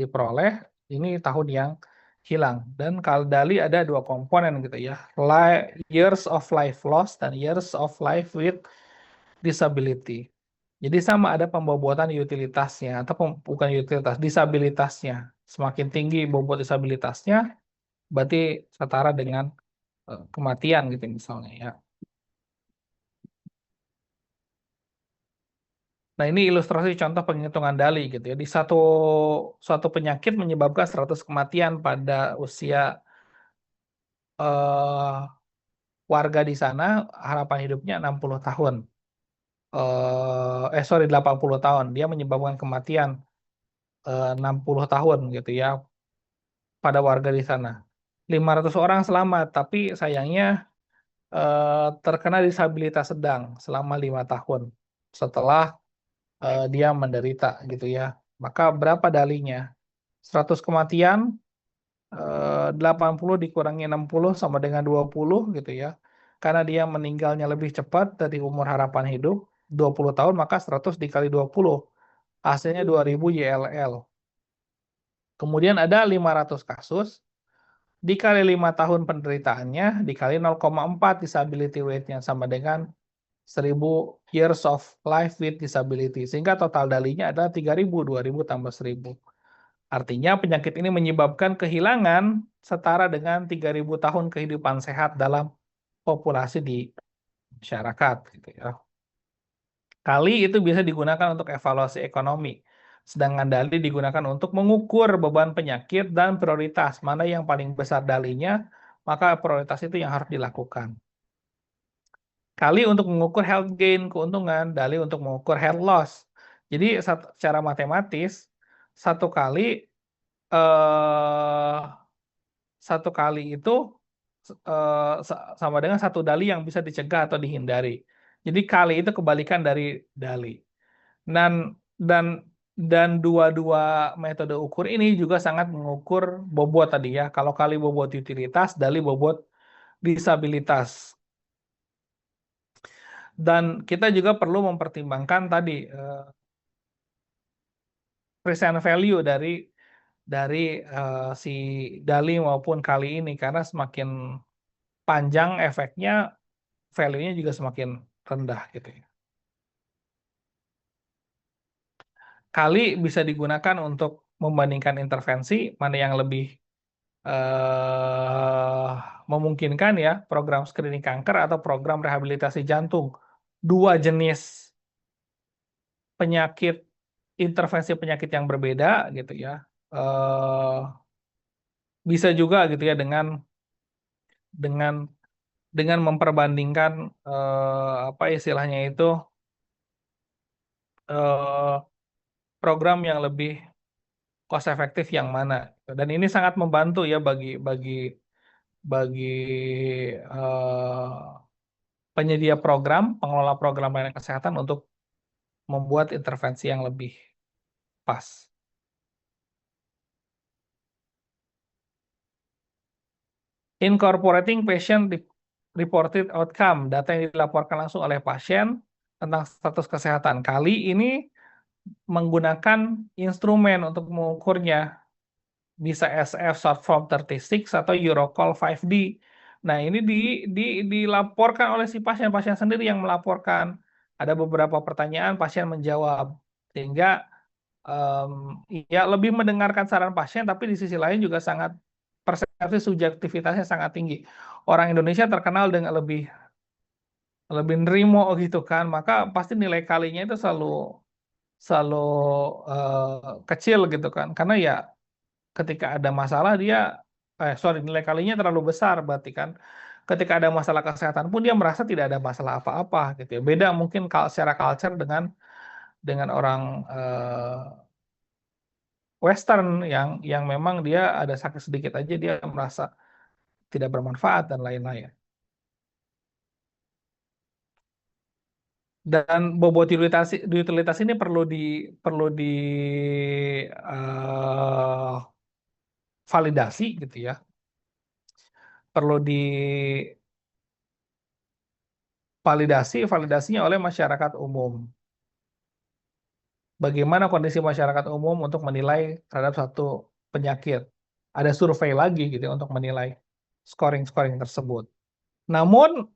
diperoleh, ini tahun yang hilang. Dan kalau Dali ada dua komponen gitu ya, years of life lost dan years of life with disability. Jadi sama ada pembobotan utilitasnya atau bukan utilitas, disabilitasnya. Semakin tinggi bobot disabilitasnya, berarti setara dengan kematian gitu misalnya ya. Nah, ini ilustrasi contoh penghitungan Dali gitu ya. Di suatu penyakit menyebabkan 100 kematian pada usia eh, warga di sana, harapan hidupnya 60 tahun. Sorry, 80 tahun. Dia menyebabkan kematian 60 tahun gitu ya pada warga di sana. 500 orang selamat, tapi sayangnya terkena disabilitas sedang selama 5 tahun setelah dia menderita gitu ya. Maka berapa dalinya? 100 kematian, 80 dikurangi 60 sama dengan 20 gitu ya. Karena dia meninggalnya lebih cepat dari umur harapan hidup, 20 tahun, maka 100 dikali 20. Hasilnya 2000 YLL. Kemudian ada 500 kasus, dikali 5 tahun penderitaannya, dikali 0,4 disability rate-nya sama dengan 1000 years of life with disability. Sehingga total dalinya adalah 3000, 2000 tambah 1000. Artinya penyakit ini menyebabkan kehilangan setara dengan 3000 tahun kehidupan sehat dalam populasi di masyarakat gitu ya. Kali itu bisa digunakan untuk evaluasi ekonomi, sedangkan dali digunakan untuk mengukur beban penyakit dan prioritas. Mana yang paling besar dalinya, maka prioritas itu yang harus dilakukan. Kali untuk mengukur health gain, keuntungan, dali untuk mengukur health loss. Jadi secara matematis, satu kali eh, satu kali itu sama dengan satu dali yang bisa dicegah atau dihindari. Jadi kali itu kebalikan dari dali. Dan dan dan dua-dua metode ukur ini juga sangat mengukur bobot tadi ya. Kalau kali bobot utilitas, dali bobot disabilitas. Dan kita juga perlu mempertimbangkan tadi present value dari si dali maupun kali ini karena semakin panjang efeknya, value-nya juga semakin rendah gitu ya. Kali bisa digunakan untuk membandingkan intervensi mana yang lebih eh, memungkinkan ya, program screening kanker atau program rehabilitasi jantung. Dua jenis penyakit, intervensi penyakit yang berbeda gitu ya. Eh, Bisa juga gitu ya dengan dengan memperbandingkan apa istilahnya itu eh, program yang lebih cost efektif yang mana. Dan ini sangat membantu ya bagi bagi bagi penyedia program, pengelola program layanan kesehatan untuk membuat intervensi yang lebih pas. Incorporating patient reported outcome, data yang dilaporkan langsung oleh pasien tentang status kesehatan. Kali ini menggunakan instrumen untuk mengukurnya, bisa SF short form 36 atau Eurocall 5D. Nah, ini dilaporkan oleh si pasien sendiri yang melaporkan. Ada beberapa pertanyaan, pasien menjawab. Sehingga ya lebih mendengarkan saran pasien, tapi di sisi lain juga sangat persepsi subjektivitasnya sangat tinggi. Orang Indonesia terkenal dengan lebih lebih nerimo gitu kan, maka pasti nilai kalinya itu selalu selalu kecil gitu kan, karena ya ketika ada masalah dia sorry, nilai kalinya terlalu besar berarti kan ketika ada masalah kesehatan pun dia merasa tidak ada masalah apa-apa gitu ya. Beda mungkin secara culture dengan orang Western yang memang dia ada sakit sedikit aja dia merasa tidak bermanfaat dan lain-lain. Dan bobot utilitas ini perlu di eh, validasi gitu ya. Perlu divalidasinya oleh masyarakat umum. bagaimana kondisi masyarakat umum untuk menilai terhadap satu penyakit. Ada survei lagi gitu ya, untuk menilai scoring-scoring tersebut. Namun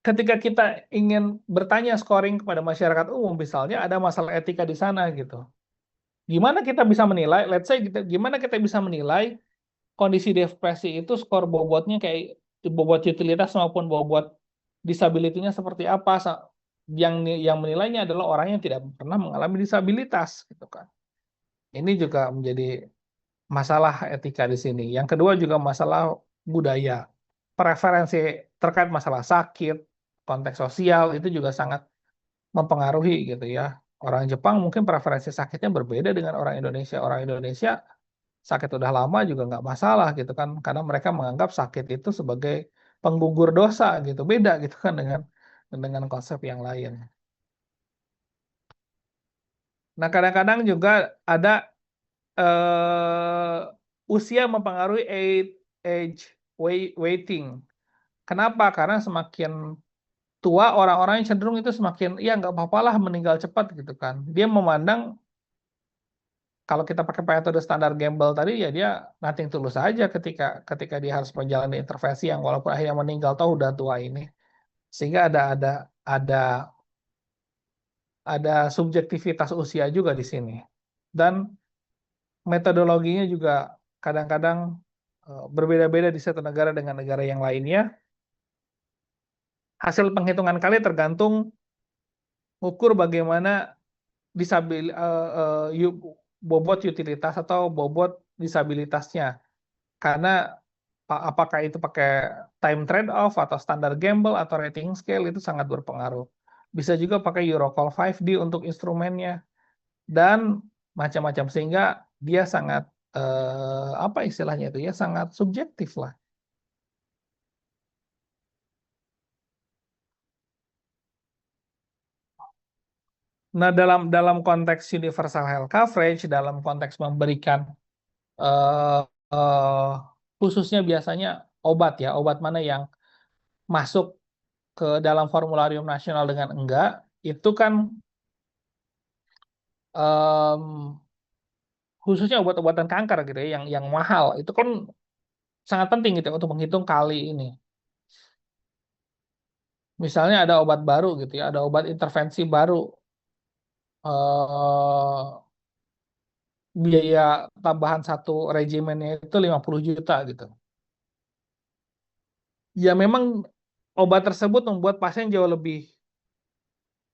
ketika kita ingin bertanya scoring kepada masyarakat umum, misalnya ada masalah etika di sana gitu. Gimana kita bisa menilai, let's say gimana kita bisa menilai kondisi depresi itu skor bobotnya kayak bobot utilitas maupun bobot disability-nya seperti apa? Yang menilainya adalah orang yang tidak pernah mengalami disabilitas gitu kan. Ini juga menjadi masalah etika di sini. Yang kedua juga masalah budaya. Preferensi terkait masalah sakit, konteks sosial itu juga sangat mempengaruhi gitu ya. Orang Jepang mungkin preferensi sakitnya berbeda dengan orang Indonesia. Orang Indonesia sakit udah lama juga nggak masalah gitu kan, karena mereka menganggap sakit itu sebagai penggugur dosa gitu. Beda gitu kan dengan konsep yang lain. Nah, kadang-kadang juga ada usia mempengaruhi age waiting. Kenapa? Karena semakin tua orang-orang yang cenderung itu semakin ya nggak apa-apa lah meninggal cepat gitu kan. Dia memandang kalau kita pakai metode standar Gamble tadi ya dia nothing tulus saja ketika ketika dia harus menjalani intervensi yang walaupun akhirnya meninggal tahu udah tua ini. Sehingga ada ada subjektivitas usia juga di sini. Dan metodologinya juga kadang-kadang berbeda-beda di satu negara dengan negara yang lainnya. Hasil penghitungan kali tergantung ukur bagaimana disabil bobot utilitas atau bobot disabilitasnya. Karena apakah itu pakai time trade-off atau standar Gamble atau rating scale itu sangat berpengaruh. Bisa juga pakai Eurocall 5D untuk instrumennya dan macam-macam sehingga dia sangat apa istilahnya itu ya sangat subjektif lah. Nah, dalam konteks universal health coverage, dalam konteks memberikan eh, eh, khususnya biasanya obat ya, obat mana yang masuk ke dalam formularium nasional dengan enggak, itu kan em, khususnya obat-obatan kanker gitu ya, yang mahal, itu kan sangat penting gitu ya, untuk menghitung kali ini. Misalnya ada obat baru gitu ya, ada obat intervensi baru, eh, biaya tambahan satu regimennya itu 50 juta gitu. Ya memang obat tersebut membuat pasien jauh lebih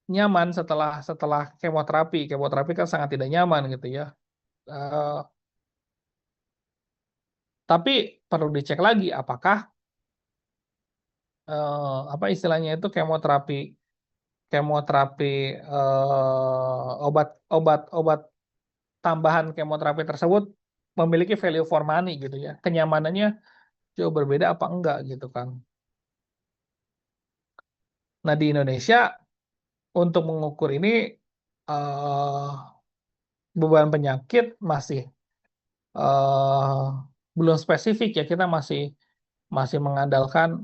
nyaman setelah setelah kemoterapi. Kemoterapi kan sangat tidak nyaman gitu ya. Eh, tapi perlu dicek lagi apakah apa istilahnya itu kemoterapi kemoterapi obat obat obat tambahan kemoterapi tersebut memiliki value for money gitu ya. Kenyamanannya jauh berbeda apa enggak gitu kan. Nah, di Indonesia untuk mengukur ini eh, beban penyakit masih eh, belum spesifik ya. Kita masih masih mengandalkan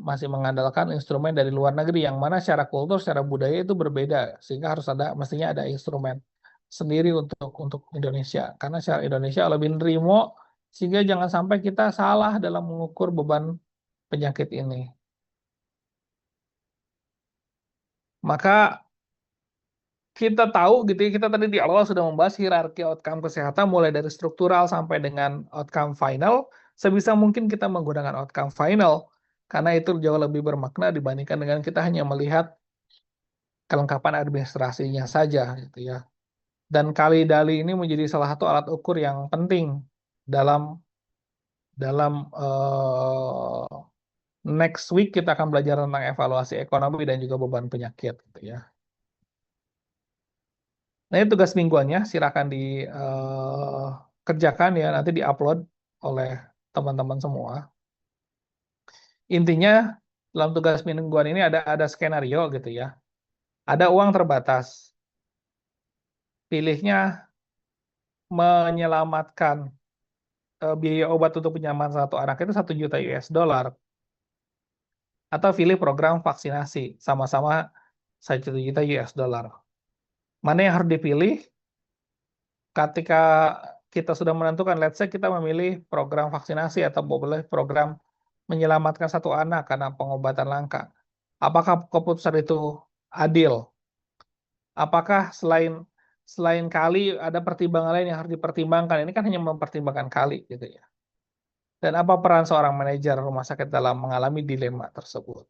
instrumen dari luar negeri yang mana secara kultur, secara budaya itu berbeda sehingga harus ada mestinya ada instrumen sendiri untuk Indonesia karena secara Indonesia lebih nerimo sehingga jangan sampai kita salah dalam mengukur beban penyakit ini. Maka kita tahu gitu ya, kita tadi di awal sudah membahas hierarki outcome kesehatan mulai dari struktural sampai dengan outcome final. Sebisa mungkin kita menggunakan outcome final karena itu jauh lebih bermakna dibandingkan dengan kita hanya melihat kelengkapan administrasinya saja gitu ya. Dan kali dali ini menjadi salah satu alat ukur yang penting dalam dalam next week kita akan belajar tentang evaluasi ekonomi dan juga beban penyakit gitu ya. Nah, ini tugas mingguannya, silakan dikerjakan ya, nanti diupload oleh teman-teman semua. Intinya, dalam tugas mingguan ini ada skenario gitu ya. Ada uang terbatas. Pilihnya menyelamatkan biaya obat untuk penyamaran satu anak itu 1 juta US dollar. Atau pilih program vaksinasi, sama-sama 1 juta US dollar. Mana yang harus dipilih? ketika kita sudah menentukan, let's say kita memilih program vaksinasi atau boleh program menyelamatkan satu anak karena pengobatan langka. Apakah keputusan itu adil? Apakah selain kali ada pertimbangan lain yang harus dipertimbangkan? Ini kan hanya mempertimbangkan kali gitu ya. Dan apa peran seorang manajer rumah sakit dalam mengalami dilema tersebut?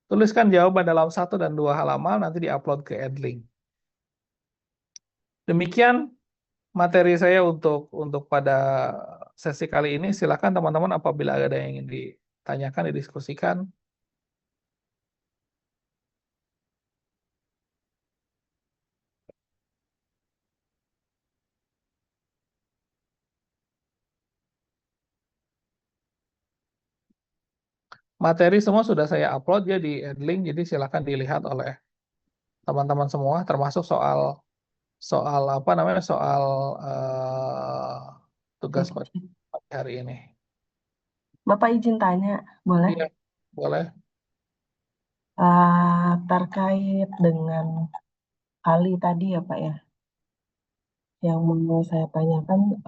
Tuliskan jawaban dalam 1 dan 2 halaman, nanti diupload ke Edlink. Demikian materi saya untuk pada sesi kali ini. Silakan teman-teman apabila ada yang ingin ditanyakan, didiskusikan. Materi semua sudah saya upload ya di Edlink, jadi silakan dilihat oleh teman-teman semua, termasuk soal soal apa namanya soal tugas pada hari ini. Bapak izin tanya, boleh? Iya, boleh. Terkait dengan kali tadi ya Pak ya, yang mau saya tanyakan,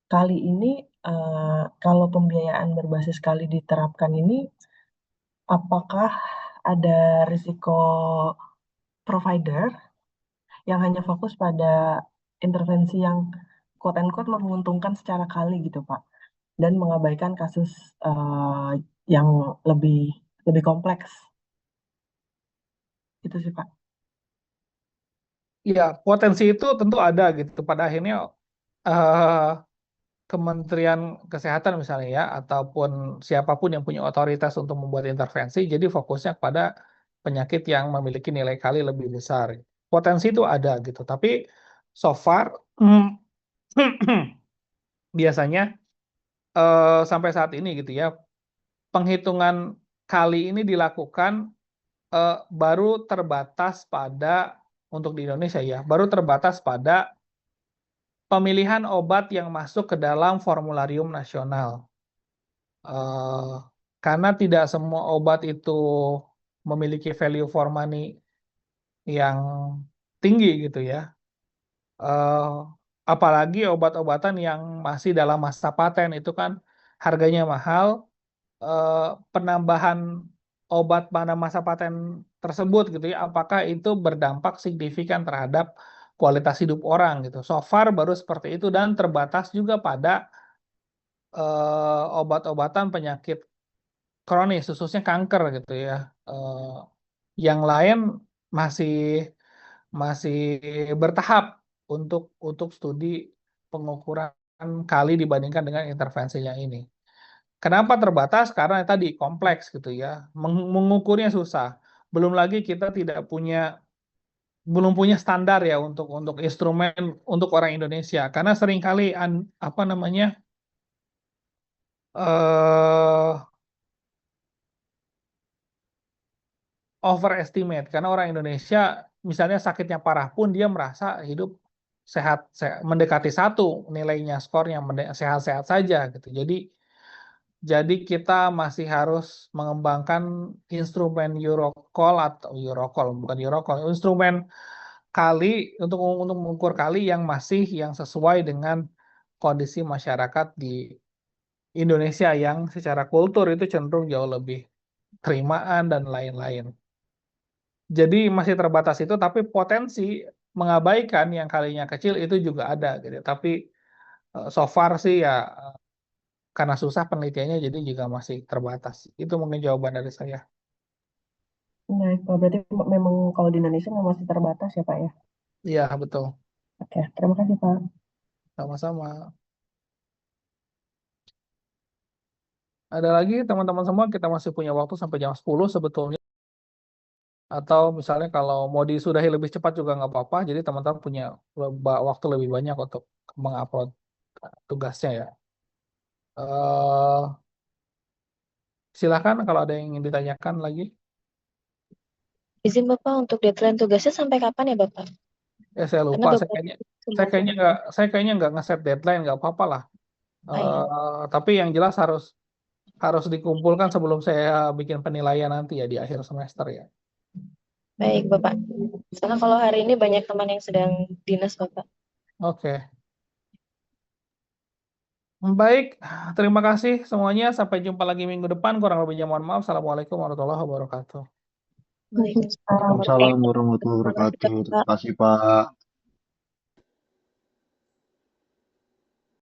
kali ini kalau pembiayaan berbasis kali diterapkan ini, apakah ada risiko provider yang hanya fokus pada intervensi yang quote-unquote menguntungkan secara kali gitu Pak, dan mengabaikan kasus yang lebih lebih kompleks, itu sih Pak. Iya, potensi itu tentu ada gitu. Pada akhirnya eh, Kementerian Kesehatan misalnya ya, ataupun siapapun yang punya otoritas untuk membuat intervensi, jadi fokusnya pada penyakit yang memiliki nilai kali lebih besar. Potensi itu ada gitu, tapi so far biasanya sampai saat ini gitu ya, penghitungan kali ini dilakukan baru terbatas pada untuk di Indonesia ya, baru terbatas pada pemilihan obat yang masuk ke dalam formularium nasional. Eh, karena tidak semua obat itu memiliki value for money yang tinggi gitu ya. Eh, apalagi obat-obatan yang masih dalam masa paten itu kan harganya mahal. eh, Penambahan obat pada masa paten tersebut gitu ya, apakah itu berdampak signifikan terhadap kualitas hidup orang gitu. So far baru seperti itu dan terbatas juga pada obat-obatan penyakit kronis, khususnya kanker gitu ya. Eh, yang lain masih masih bertahap untuk studi pengukuran kali dibandingkan dengan intervensinya ini. Kenapa terbatas? Karena tadi kompleks gitu ya. Mengukurnya susah. Belum lagi kita tidak punya belum punya standar ya untuk instrumen untuk orang Indonesia. Karena seringkali apa namanya eh overestimate karena orang Indonesia misalnya sakitnya parah pun dia merasa hidup sehat, mendekati 1 nilainya skornya sehat-sehat saja gitu. Jadi kita masih harus mengembangkan instrumen Eurocall atau Eurocall bukan Eurocall, instrumen kali untuk mengukur kali yang sesuai dengan kondisi masyarakat di Indonesia yang secara kultur itu cenderung jauh lebih terimaan dan lain-lain. Jadi masih terbatas itu, tapi potensi mengabaikan yang kalinya kecil itu juga ada gitu. Tapi so far sih ya karena susah penelitiannya jadi juga masih terbatas. Itu mungkin jawaban dari saya. Nah, Pak, berarti memang kalau di Indonesia memang masih terbatas ya Pak ya. Iya, betul. Oke, terima kasih Pak. Sama-sama. Ada lagi teman-teman semua, kita masih punya waktu sampai jam 10 sebetulnya. Atau misalnya kalau mau disudahi lebih cepat juga nggak apa-apa. Jadi teman-teman punya waktu lebih banyak untuk mengupload tugasnya ya. Eh Silakan kalau ada yang ingin ditanyakan lagi. Izin Bapak untuk deadline tugasnya sampai kapan ya Bapak? Saya Karena lupa. Saya beberapa kayaknya saya kesempatan. kayaknya nggak saya kayaknya nggak ngeset deadline, nggak apa-apa lah. Ah, iya. Tapi yang jelas harus harus dikumpulkan sebelum saya bikin penilaian nanti ya di akhir semester ya. Baik, Bapak. Soalnya kalau hari ini banyak teman yang sedang dinas, Bapak. Oke. Baik, terima kasih semuanya. Sampai jumpa lagi minggu depan. Kurang lebihnya mohon maaf. Assalamualaikum warahmatullahi wabarakatuh. Waalaikumsalam Waalaikumsalam. warahmatullahi Waalaikumsalam warahmatullahi wabarakatuh, wabarakatuh. Terima Bapak. kasih, Pak.